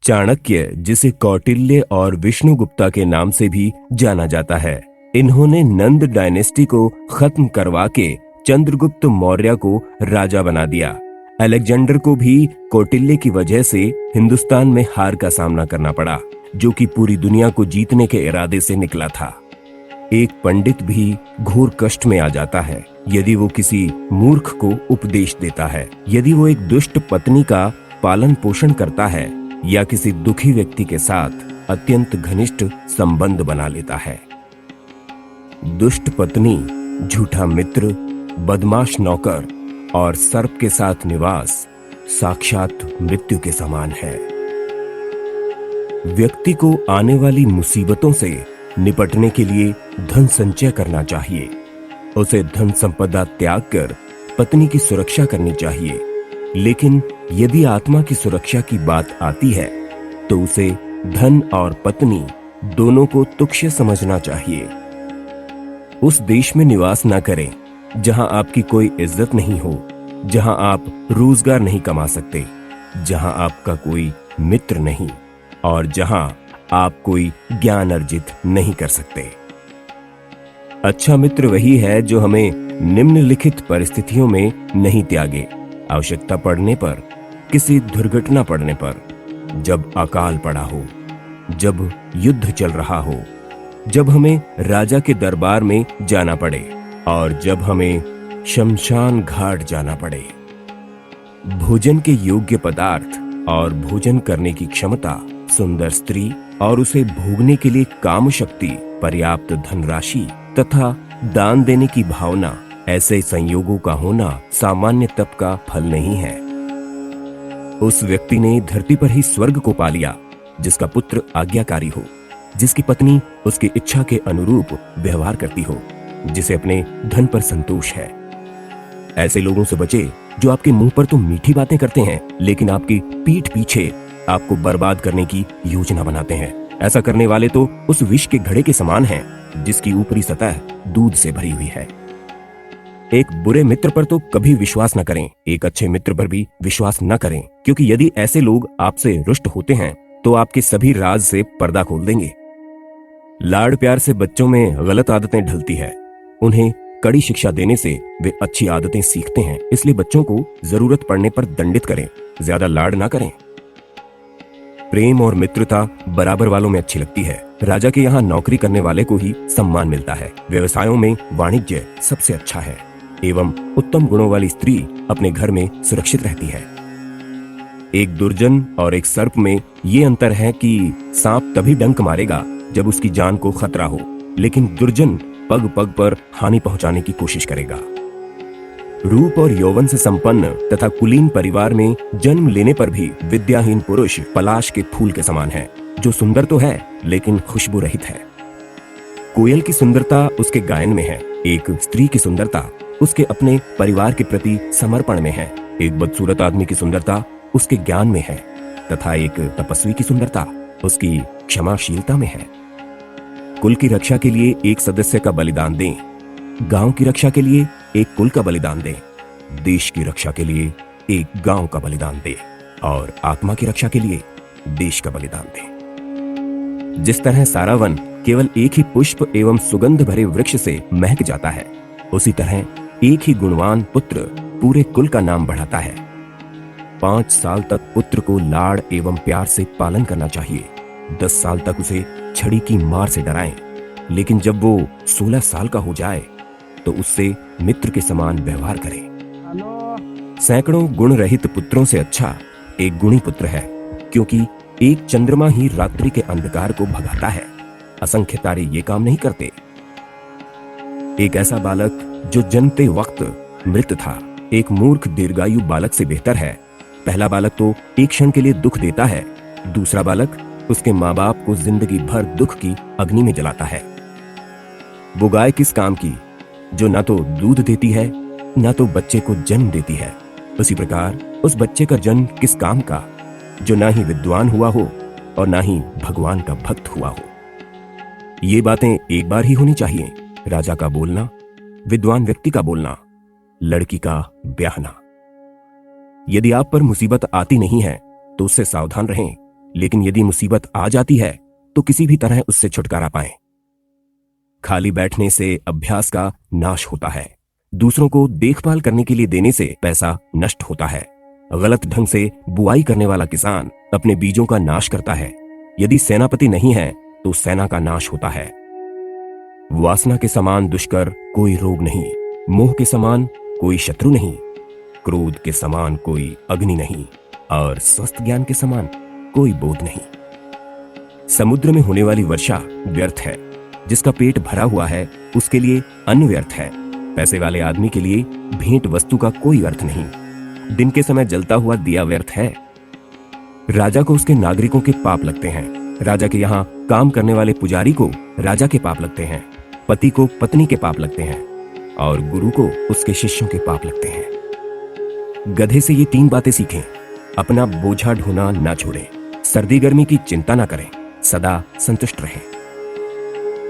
चाणक्य, जिसे कौटिल्य और विष्णुगुप्ता के नाम से भी जाना जाता है, इन्होंने नंद डायनेस्टी को खत्म करवा के चंद्रगुप्त मौर्य को राजा बना दिया। अलेक्जेंडर को भी कौटिल्य की वजह से हिंदुस्तान में हार का सामना करना पड़ा, जो कि पूरी दुनिया को जीतने के इरादे से निकला था। एक पंडित भी घोर कष्ट में आ जाता है यदि वो किसी मूर्ख को उपदेश देता है, यदि वो एक दुष्ट पत्नी का पालन पोषण करता है या किसी दुखी व्यक्ति के साथ अत्यंत घनिष्ठ संबंध बना लेता है। दुष्ट पत्नी, झूठा मित्र, बदमाश नौकर और सर्प के साथ निवास साक्षात मृत्यु के समान है। व्यक्ति को आने वाली मुसीबतों से निपटने के लिए धन संचय करना चाहिए। उसे धन संपदा त्याग कर पत्नी की सुरक्षा करनी चाहिए, लेकिन यदि आत्मा की सुरक्षा की बात आती है तो उसे धन और पत्नी दोनों को तुच्छ समझना चाहिए। उस देश में निवास न करें जहां आपकी कोई इज्जत नहीं हो, जहां आप रोजगार नहीं कमा सकते, जहां आपका कोई मित्र नहीं और जहां आप कोई ज्ञान अर्जित नहीं कर सकते। अच्छा मित्र वही है जो हमें निम्नलिखित परिस्थितियों में नहीं त्यागे: आवश्यकता पड़ने पर, किसी दुर्घटना पड़ने पर, जब अकाल पड़ा हो, जब युद्ध चल रहा हो, जब हमें राजा के दरबार में जाना पड़े और जब हमें शमशान घाट जाना पड़े। भोजन के योग्य पदार्थ और भोजन करने की क्षमता, सुंदर स्त्री और उसे भोगने के लिए काम शक्ति, पर्याप्त धनराशि तथा दान देने की भावना, ऐसे संयोगों का होना सामान्य तप का फल नहीं है। उस व्यक्ति ने धरती पर ही स्वर्ग को पा लिया जिसका पुत्र आज्ञाकारी हो, जिसकी पत्नी उसकी इच्छा के अनुरूप व्यवहार करती हो, जिसे अपने धन पर संतोष है। ऐसे लोगों से बचे जो आपके मुंह पर तो मीठी बातें करते हैं लेकिन आपकी पीठ पीछे आपको बर्बाद करने की योजना बनाते हैं। ऐसा करने वाले तो उस विष के घड़े के समान हैं जिसकी ऊपरी सतह दूध से भरी हुई है। एक बुरे मित्र पर तो कभी विश्वास न करें, एक अच्छे मित्र पर भी विश्वास न करें, क्योंकि यदि ऐसे लोग आपसे रुष्ट होते हैं तो आपके सभी राज से पर्दा खोल देंगे। लाड़ प्यार से बच्चों में गलत आदतें ढलती है। उन्हें कड़ी शिक्षा देने से वे अच्छी आदतें सीखते हैं, इसलिए बच्चों को जरूरत पड़ने पर दंडित करें, ज्यादा लाड़ ना करें। प्रेम और मित्रता बराबर वालों में अच्छी लगती है। राजा के यहाँ नौकरी करने वाले को ही सम्मान मिलता है। व्यवसायों में वाणिज्य सबसे अच्छा है एवं उत्तम गुणों वाली स्त्री अपने घर में सुरक्षित रहती है। एक दुर्जन और एक सर्प में ये अंतर है कि सांप तभी डंक मारेगा जब उसकी जान को खतरा हो, लेकिन दुर्जन पग पग पर हानि पहुंचाने की कोशिश करेगा। रूप और यौवन से संपन्न तथा कुलीन परिवार में जन्म लेने पर भी विद्याहीन पुरुष पलाश के फूल के समान है, जो सुंदर तो है लेकिन खुशबू रहित है। कोयल की सुंदरता उसके गायन में है, एक स्त्री की सुंदरता उसके अपने परिवार के प्रति समर्पण में है, एक बदसूरत आदमी की सुंदरता उसके ज्ञान में है तथा एक तपस्वी की सुंदरता उसकी क्षमाशीलता में है। कुल की रक्षा के लिए एक सदस्य का बलिदान दें, गांव की रक्षा के लिए एक कुल का बलिदान दें, देश की रक्षा के लिए एक गांव का बलिदान दें और आत्मा की रक्षा के लिए देश का बलिदान दें। जिस तरह सारा वन केवल एक ही पुष्प एवं सुगंध भरे वृक्ष से महक जाता है, उसी तरह एक ही गुणवान पुत्र पूरे कुल का नाम बढ़ाता है। 5 साल तक पुत्र को लाड़ एवं प्यार से पालन करना चाहिए। 10 साल तक उसे छड़ी की मार से डराएं, लेकिन जब वो 16 साल का हो जाए तो उससे मित्र के समान व्यवहार करें। सैकड़ों गुण रहित पुत्रों से अच्छा एक गुणी पुत्र है, क्योंकि एक चंद्रमा ही रात्रि के अंधकार को भगाता है, असंख्य तारे ये काम नहीं करते। एक ऐसा बालक जो जन्मते वक्त मृत था, एक मूर्ख दीर्घायु बालक से बेहतर है। पहला बालक तो एक क्षण के लिए दुख देता है, दूसरा बालक उसके माँ बाप को जिंदगी भर दुख की अग्नि में जलाता है। वो गाय किस काम की जो ना तो दूध देती है ना तो बच्चे को जन्म देती है, उसी प्रकार उस बच्चे का जन्म किस काम का जो ना ही विद्वान हुआ हो और ना ही भगवान का भक्त हुआ हो। ये बातें एक बार ही होनी चाहिए, राजा का बोलना, विद्वान व्यक्ति का बोलना, लड़की का ब्याहना। यदि आप पर मुसीबत आती नहीं है तो उससे सावधान रहें, लेकिन यदि मुसीबत आ जाती है तो किसी भी तरह उससे छुटकारा पाएं। खाली बैठने से अभ्यास का नाश होता है। दूसरों को देखभाल करने के लिए देने से पैसा नष्ट होता है। गलत ढंग से बुआई करने वाला किसान अपने बीजों का नाश करता है। यदि सेनापति नहीं है तो सेना का नाश होता है। वासना के समान दुष्कर कोई रोग नहीं, मोह के समान कोई शत्रु नहीं, क्रोध के समान कोई अग्नि नहीं और स्वस्थ ज्ञान के समान कोई बोध नहीं। समुद्र में होने वाली वर्षा व्यर्थ है, जिसका पेट भरा हुआ है उसके लिए अन्न व्यर्थ है। पैसे वाले आदमी के लिए भेंट वस्तु का कोई अर्थ नहीं। दिन के समय जलता हुआ दिया व्यर्थ है। राजा को उसके नागरिकों के पाप लगते हैं। राजा के यहाँ काम करने वाले पुजारी को राजा के पाप लगते हैं। पति को पत्नी के पाप लगते हैं और गुरु को उसके शिष्यों के पाप लगते हैं। गधे से ये 3 बातें सीखें। अपना बोझा ढोना ना छोड़ें, सर्दी गर्मी की चिंता ना करें, सदा संतुष्ट रहें।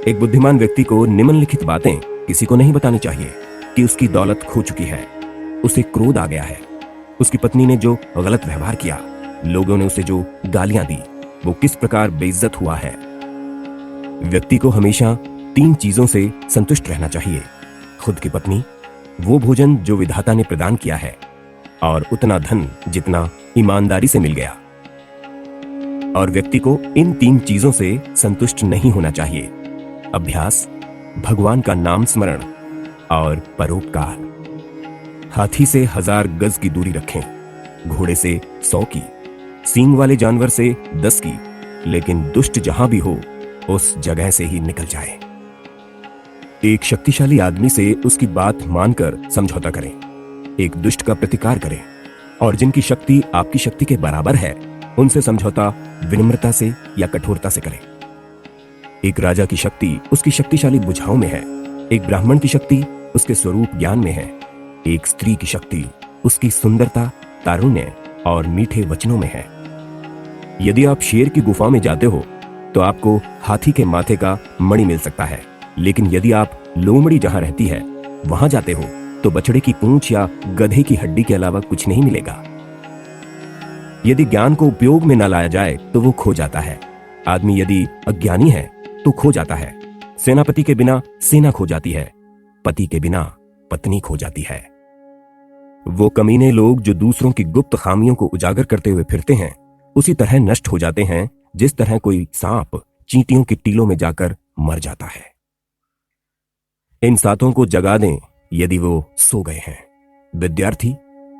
एक बुद्धिमान व्यक्ति को निम्नलिखित बातें किसी को नहीं बतानी चाहिए कि उसकी दौलत खो चुकी है, उसे क्रोध आ गया है, उसकी पत्नी ने जो गलत व्यवहार किया, लोगों ने उसे जो गालियां दी, वो किस प्रकार बेइज्जत हुआ है। व्यक्ति को हमेशा 3 चीजों से संतुष्ट रहना चाहिए। खुद की पत्नी, वो भोजन जो विधाता ने प्रदान किया है और उतना धन जितना ईमानदारी से मिल गया। और व्यक्ति को इन 3 चीजों से संतुष्ट नहीं होना चाहिए। अभ्यास, भगवान का नाम स्मरण और परोपकार। हाथी से 1000 गज की दूरी रखें, घोड़े से 100 की, सींग वाले जानवर से 10 की, लेकिन दुष्ट जहां भी हो उस जगह से ही निकल जाए। एक शक्तिशाली आदमी से उसकी बात मानकर समझौता करें, एक दुष्ट का प्रतिकार करें, और जिनकी शक्ति आपकी शक्ति के बराबर है उनसे समझौता विनम्रता से या कठोरता से करें। एक राजा की शक्ति उसकी शक्तिशाली भुजाओं में है, एक ब्राह्मण की शक्ति उसके स्वरूप ज्ञान में है, एक स्त्री की शक्ति उसकी सुंदरता, तारुण्य और मीठे वचनों में है। यदि आप शेर की गुफा में जाते हो तो आपको हाथी के माथे का मणि मिल सकता है, लेकिन यदि आप लोमड़ी जहां रहती है वहां जाते हो तो बछड़े की पूंछ या गधे की हड्डी के अलावा कुछ नहीं मिलेगा। यदि ज्ञान को उपयोग में न लाया जाए तो वो खो जाता है। आदमी यदि अज्ञानी है तो खो जाता है। सेनापति के बिना सेना खो जाती है, पति के बिना पत्नी खो जाती है। वो कमीने लोग जो दूसरों की गुप्त खामियों को उजागर करते हुए फिरते हैं उसी तरह नष्ट हो जाते हैं जिस तरह कोई सांप चींटियों के टीलों में जाकर मर जाता है। इन सातों को जगा दें यदि वो सो गए हैं। विद्यार्थी,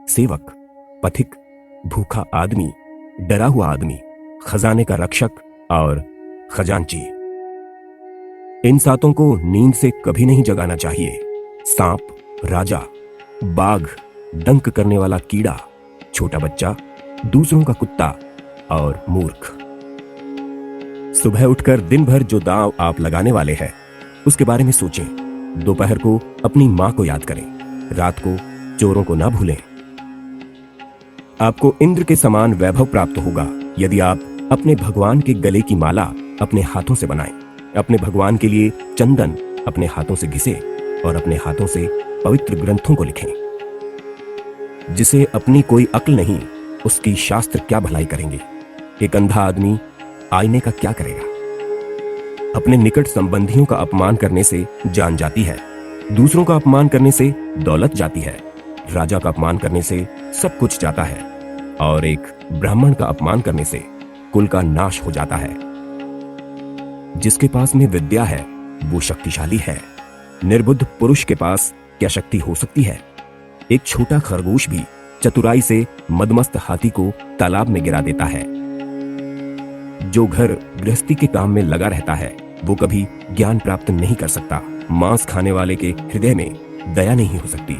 सेवक, पथिक, भूखा आदमी, डरा हुआ आदमी, खजाने का रक्षक और खजांची। इन सातों को नींद से कभी नहीं जगाना चाहिए। सांप, राजा, बाघ, डंक करने वाला कीड़ा, छोटा बच्चा, दूसरों का कुत्ता और मूर्ख। सुबह उठकर दिन भर जो दांव आप लगाने वाले हैं उसके बारे में सोचें। दोपहर को अपनी मां को याद करें, रात को चोरों को ना भूलें। आपको इंद्र के समान वैभव प्राप्त होगा यदि आप अपने भगवान के गले की माला अपने हाथों से बनाएं, अपने भगवान के लिए चंदन अपने हाथों से घिसे और अपने हाथों से पवित्र ग्रंथों को लिखें। जिसे अपनी कोई अक्ल नहीं उसकी शास्त्र क्या भलाई करेंगे। एक अंधा आदमी आईने का क्या करेगा। अपने निकट संबंधियों का अपमान करने से जान जाती है, दूसरों का अपमान करने से दौलत जाती है, राजा का अपमान करने से सब कुछ जाता है और एक ब्राह्मण का अपमान करने से कुल का नाश हो जाता है। जिसके पास में विद्या है वो शक्तिशाली है। निर्बुद्ध पुरुष के पास क्या शक्ति हो सकती है। एक छोटा खरगोश भी चतुराई से मदमस्त हाथी को तालाब में गिरा देता है। जो घर गृहस्थी के काम में लगा रहता है वो कभी ज्ञान प्राप्त नहीं कर सकता। मांस खाने वाले के हृदय में दया नहीं हो सकती।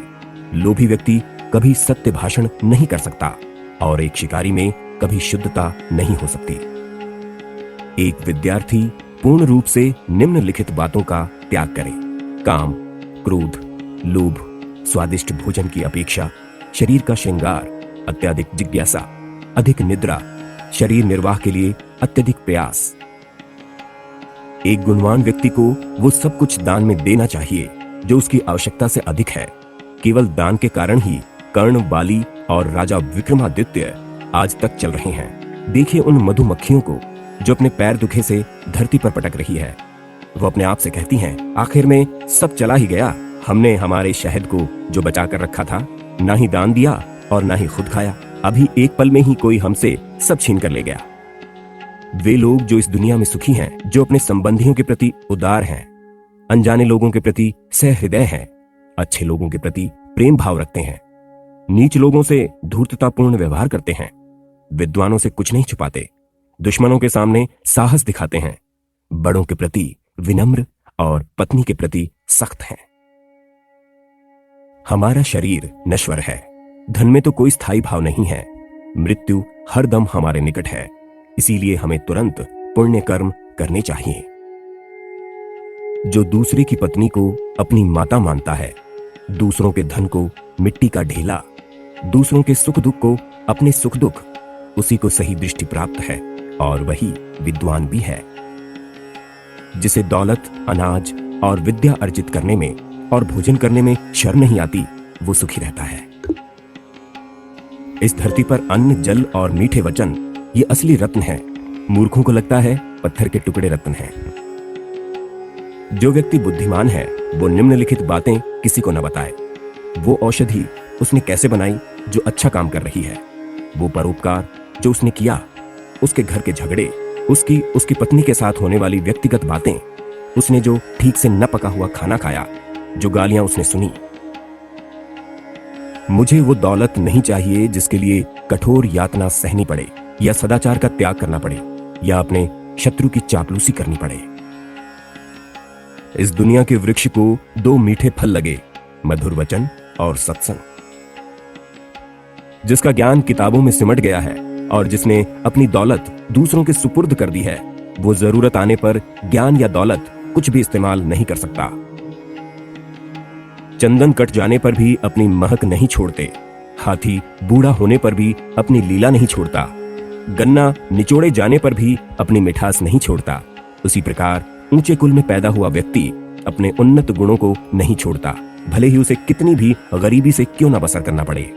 लोभी व्यक्ति कभी सत्य भाषण नहीं कर सकता और एक शिकारी में कभी शुद्धता नहीं हो सकती। एक विद्यार्थी पूर्ण रूप से निम्नलिखित बातों का त्याग करे। काम, क्रोध, लोभ, स्वादिष्ट भोजन की अपेक्षा, शरीर का श्रृंगार, अत्यधिक जिज्ञासा, अधिक निद्रा, शरीर निर्वाह के लिए अत्यधिक प्रयास। एक गुणवान व्यक्ति को वो सब कुछ दान में देना चाहिए जो उसकी आवश्यकता से अधिक है। केवल दान के कारण ही कर्ण, बाली और राजा विक्रमादित्य आज तक चल रहे हैं। देखिए उन मधुमक्खियों को जो अपने पैर दुखे से धरती पर पटक रही है। वो अपने आप से कहती हैं, आखिर में सब चला ही गया। हमने हमारे शहद को जो बचा कर रखा था, ना ही दान दिया और ना ही खुद खाया। अभी एक पल में ही कोई हमसे सब छीन कर ले गया। वे लोग जो इस दुनिया में सुखी हैं, जो अपने संबंधियों के प्रति उदार हैं, अनजाने लोगों के प्रति सहृदय हैं, अच्छे लोगों के प्रति प्रेम भाव रखते हैं, नीच लोगों से धूर्ततापूर्ण व्यवहार करते हैं, विद्वानों से कुछ नहीं छुपाते, दुश्मनों के सामने साहस दिखाते हैं, बड़ों के प्रति विनम्र और पत्नी के प्रति सख्त हैं। हमारा शरीर नश्वर है, धन में तो कोई स्थायी भाव नहीं है, मृत्यु हर दम हमारे निकट है। इसीलिए हमें तुरंत पुण्य कर्म करने चाहिए। जो दूसरे की पत्नी को अपनी माता मानता है, दूसरों के धन को मिट्टी का ढेला, दूसरों के सुख दुख को अपने सुख दुख, उसी को सही दृष्टि प्राप्त है और वही विद्वान भी है। जिसे दौलत, अनाज और विद्या अर्जित करने में और भोजन करने में शर्म नहीं आती, वो सुखी रहता है। इस धरती पर अन्न, जल और मीठे वचन ये असली रत्न है। मूर्खों को लगता है पत्थर के टुकड़े रत्न हैं। जो व्यक्ति बुद्धिमान है वो निम्नलिखित बातें किसी को न बताए। वो औषधि उसने कैसे बनाई जो अच्छा काम कर रही है, वो परोपकार जो उसने किया, उसके घर के झगड़े, उसकी पत्नी के साथ होने वाली व्यक्तिगत बातें, उसने जो ठीक से न पका हुआ खाना खाया, जो गालियां उसने सुनी। मुझे वो दौलत नहीं चाहिए जिसके लिए कठोर यातना सहनी पड़े, या सदाचार का त्याग करना पड़े, या अपने शत्रु की चापलूसी करनी पड़े। इस दुनिया के वृक्ष को दो मीठे फल लगे, मधुर वचन और सत्संग। जिसका ज्ञान किताबों में सिमट गया है और जिसने अपनी दौलत दूसरों के सुपुर्द कर दी है, वो जरूरत आने पर ज्ञान या दौलत कुछ भी इस्तेमाल नहीं कर सकता। चंदन कट जाने पर भी अपनी महक नहीं छोड़ते, हाथी बूढ़ा होने पर भी अपनी लीला नहीं छोड़ता, गन्ना निचोड़े जाने पर भी अपनी मिठास नहीं छोड़ता। उसी प्रकार ऊंचे कुल में पैदा हुआ व्यक्ति अपने उन्नत गुणों को नहीं छोड़ता, भले ही उसे कितनी भी गरीबी से क्यों ना बसर करना पड़े।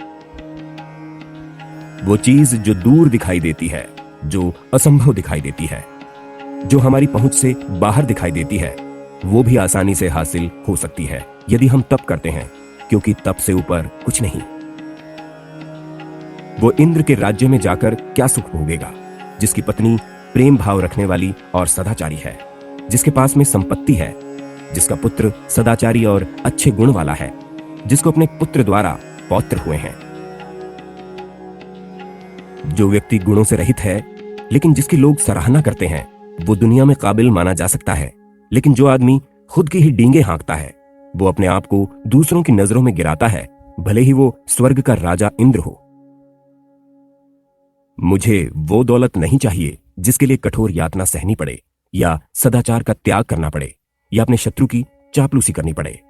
वो चीज जो दूर दिखाई देती है, जो असंभव दिखाई देती है, जो हमारी पहुंच से बाहर दिखाई देती है, वो भी आसानी से हासिल हो सकती है यदि हम तप करते हैं, क्योंकि तप से ऊपर कुछ नहीं। वो इंद्र के राज्य में जाकर क्या सुख भोगेगा, जिसकी पत्नी प्रेम भाव रखने वाली और सदाचारी है, जिसके पास में संपत्ति है, जिसका पुत्र सदाचारी और अच्छे गुण वाला है, जिसको अपने पुत्र द्वारा पौत्र हुए हैं। जो व्यक्ति गुणों से रहित है लेकिन जिसकी लोग सराहना करते हैं, वो दुनिया में काबिल माना जा सकता है। लेकिन जो आदमी खुद की ही डींगे हाँकता है, वो अपने आप को दूसरों की नजरों में गिराता है, भले ही वो स्वर्ग का राजा इंद्र हो। मुझे वो दौलत नहीं चाहिए जिसके लिए कठोर यातना सहनी पड़े, या सदाचार का त्याग करना पड़े, या अपने शत्रु की चापलूसी करनी पड़े।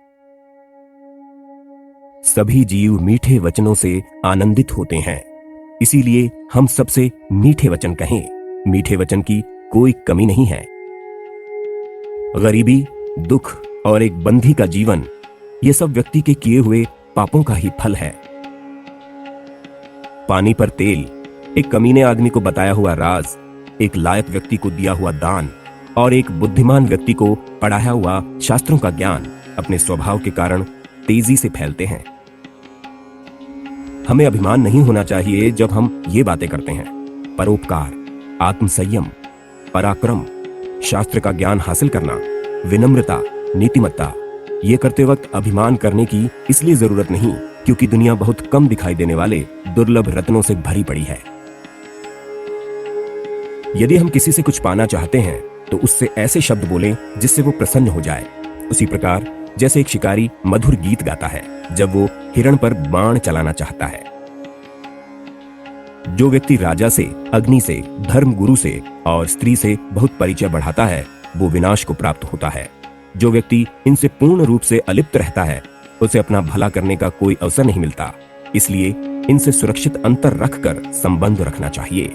सभी जीव मीठे वचनों से आनंदित होते हैं, इसीलिए हम सबसे मीठे वचन कहें। मीठे वचन की कोई कमी नहीं है। गरीबी, दुख और एक बंधी का जीवन, ये सब व्यक्ति के किए हुए पापों का ही फल है। पानी पर तेल, एक कमीने आदमी को बताया हुआ राज, एक लायक व्यक्ति को दिया हुआ दान और एक बुद्धिमान व्यक्ति को पढ़ाया हुआ शास्त्रों का ज्ञान अपने स्वभाव के कारण तेजी से फैलते हैं। हमें अभिमान नहीं होना चाहिए जब हम ये बातें करते हैं। परोपकार, आत्मसंयम, पराक्रम, शास्त्र का ज्ञान हासिल करना, विनम्रता, नीतिमत्ता, ये करते वक्त अभिमान करने की इसलिए जरूरत नहीं क्योंकि दुनिया बहुत कम दिखाई देने वाले दुर्लभ रत्नों से भरी पड़ी है। यदि हम किसी से कुछ पाना चाहते हैं तो उससे ऐसे शब्द बोलें जिससे वो प्रसन्न हो जाए। उसी प्रकार जैसे एक शिकारी मधुर गीत गाता है जब वो हिरण पर बाण चलाना चाहता है। जो व्यक्ति राजा से, अग्नि से, धर्म गुरु से और स्त्री से बहुत परिचय बढ़ाता है, वो विनाश को प्राप्त होता है। जो व्यक्ति इनसे पूर्ण रूप से अलिप्त रहता है, उसे अपना भला करने का कोई अवसर नहीं मिलता। इसलिए इनसे सुरक्षित अंतर रखकर संबंध रखना चाहिए।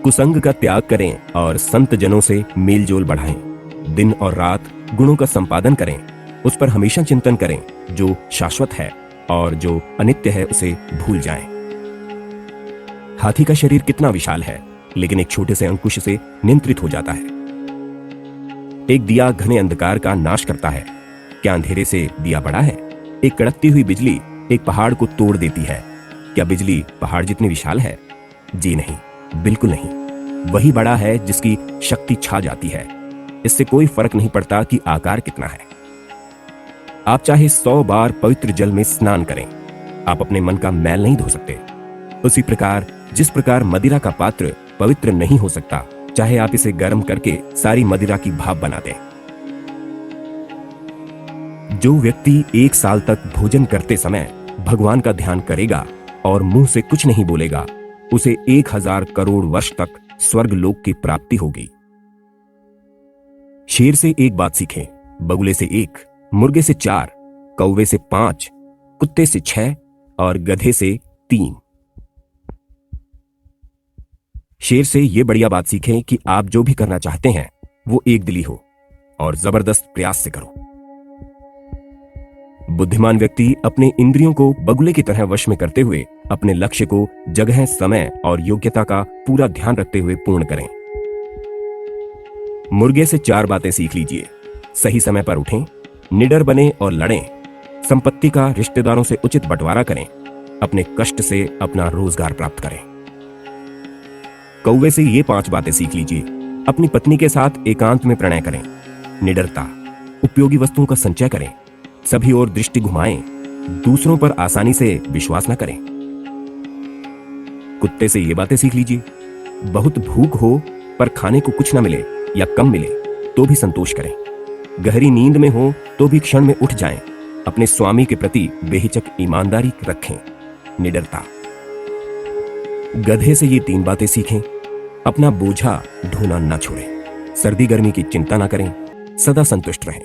कुसंग का त्याग करें और संत जनों से मेलजोल बढ़ाएं। दिन और रात गुणों का संपादन करें, उस पर हमेशा चिंतन करें जो शाश्वत है, और जो अनित्य है उसे भूल जाएं। हाथी का शरीर कितना विशाल है, लेकिन एक छोटे से अंकुश से नियंत्रित हो जाता है। एक दिया घने अंधकार का नाश करता है। क्या अंधेरे से दिया बड़ा है? एक कड़कती हुई बिजली एक पहाड़ को तोड़ देती है। क्या बिजली पहाड़ जितनी विशाल है? जी नहीं, बिल्कुल नहीं। वही बड़ा है जिसकी शक्ति छा जाती है। इससे कोई फर्क नहीं पड़ता कि आकार कितना है। आप चाहे 100 बार पवित्र जल में स्नान करें, आप अपने मन का मैल नहीं धो सकते। उसी प्रकार जिस प्रकार मदिरा का पात्र पवित्र नहीं हो सकता, चाहे आप इसे गर्म करके सारी मदिरा की भाप बना दें। जो व्यक्ति 1 साल तक भोजन करते समय भगवान का ध्यान करेगा और मुंह से कुछ नहीं बोलेगा, उसे 1000 करोड़ वर्ष तक स्वर्ग लोक की प्राप्ति होगी। शेर से एक बात सीखें, बगुले से 1, मुर्गे से 4, कौवे से 5, कुत्ते से 6 और गधे से 3। शेर से यह बढ़िया बात सीखें कि आप जो भी करना चाहते हैं वो एक दिली हो और जबरदस्त प्रयास से करो। बुद्धिमान व्यक्ति अपने इंद्रियों को बगुले की तरह वश में करते हुए अपने लक्ष्य को जगह, समय और योग्यता का पूरा ध्यान रखते हुए पूर्ण करें। मुर्गे से 4 बातें सीख लीजिए। सही समय पर उठें, निडर बने और लड़ें, संपत्ति का रिश्तेदारों से उचित बंटवारा करें, अपने कष्ट से अपना रोजगार प्राप्त करें। कौवे से ये 5 बातें सीख लीजिए। अपनी पत्नी के साथ एकांत में प्रणय करें, निडरता, उपयोगी वस्तुओं का संचय करें, सभी ओर दृष्टि घुमाएं, दूसरों पर आसानी से विश्वास न करें। कुत्ते से ये बातें सीख लीजिए। बहुत भूख हो पर खाने को कुछ न मिले या कम मिले तो भी संतोष करें। गहरी नींद में हो तो भी क्षण में उठ जाएं। अपने स्वामी के प्रति बेहिचक ईमानदारी रखें, निडरता। गधे से ये 3 बातें सीखें। अपना बोझा ढोना न छोड़ें, सर्दी गर्मी की चिंता न करें, सदा संतुष्ट रहें।